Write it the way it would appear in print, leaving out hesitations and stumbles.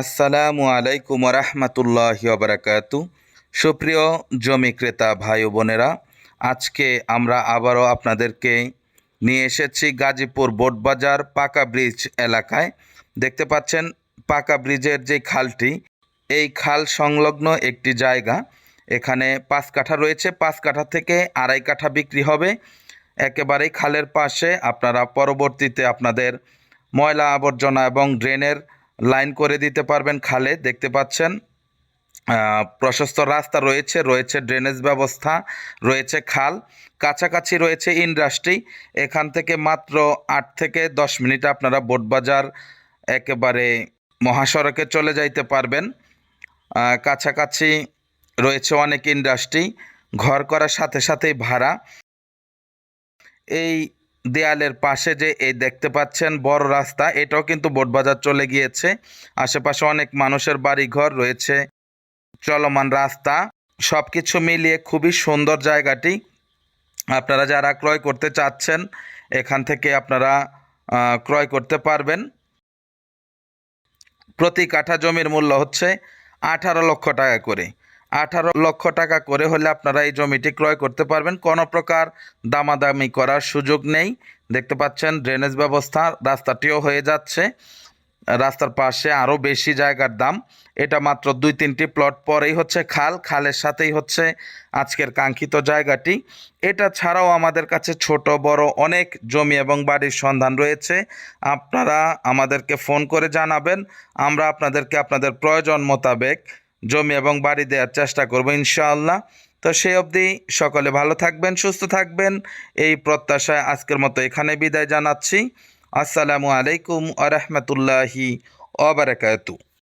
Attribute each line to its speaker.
Speaker 1: আসসালামু আলাইকুম রহমতুল্লাহি ওবারাকাতু। সুপ্রিয় জমি ক্রেতা ভাই ও বোনেরা, আজকে আমরা আবারও আপনাদেরকে নিয়ে এসেছি গাজীপুর বোটবাজার পাকা ব্রিজ এলাকায়। দেখতে পাচ্ছেন পাকা ব্রিজের যে খালটি, এই খাল সংলগ্ন একটি জায়গা। এখানে 5 কাঠা রয়েছে, 5 কাঠা থেকে 2.5 কাঠা বিক্রি হবে। একেবারেই খালের পাশে আপনারা পরবর্তীতে আপনাদের ময়লা আবর্জনা এবং ড্রেনের লাইন করে দিতে পারবেন খালে। দেখতে পাচ্ছেন প্রশস্ত রাস্তা রয়েছে, রয়েছে ড্রেনেজ ব্যবস্থা, রয়েছে খাল, কাছাকাছি রয়েছে ইন্ডাস্ট্রি। এখান থেকে মাত্র 8 থেকে 10 মিনিট আপনারা বোটবাজার একেবারে মহাসড়কে চলে যাইতে পারবেন। কাছাকাছি রয়েছে অনেক ইন্ডাস্ট্রি, ঘর করার সাথে সাথেই ভাড়া। এই দেয়ালের পাশে যে এই দেখতে পাচ্ছেন বড় রাস্তা, এটাও কিন্তু বোটবাজার চলে গিয়েছে। আশেপাশে অনেক মানুষের বাড়ি ঘর রয়েছে, চলমান রাস্তা, সব কিছু মিলিয়ে খুবই সুন্দর জায়গাটি। আপনারা যারা ক্রয় করতে চাচ্ছেন এখান থেকে আপনারা ক্রয় করতে পারবেন। প্রতি কাঠা জমির মূল্য হচ্ছে 18 লক্ষ টাকা করে। 18 লক্ষ টাকা করে হলে আপনারা এই জমিটি ক্রয় করতে পারবেন। কোনো প্রকার দামাদামি করার সুযোগ নেই। দেখতে পাচ্ছেন ড্রেনেজ ব্যবস্থা, রাস্তাটিও হয়ে যাচ্ছে। রাস্তার পাশে আরও বেশি জায়গার দাম। এটা মাত্র 2-3টি প্লট পরেই হচ্ছে খাল, খালের সাথেই হচ্ছে আজকের কাঙ্ক্ষিত জায়গাটি। এটা ছাড়াও আমাদের কাছে ছোট বড় অনেক জমি এবং বাড়ির সন্ধান রয়েছে। আপনারা আমাদেরকে ফোন করে জানাবেন, আমরা আপনাদেরকে আপনাদের প্রয়োজন মোতাবেক জমি এবং বাড়ি দেওয়ার চেষ্টা করব ইনশাআল্লাহ। তো সেই অবধি সকলে ভালো থাকবেন, সুস্থ থাকবেন, এই প্রত্যাশায় আজকের মতো এখানে বিদায় জানাচ্ছি। আসসালামু আলাইকুম ওয়া রাহমাতুল্লাহি ওয়া বারাকাতুহু।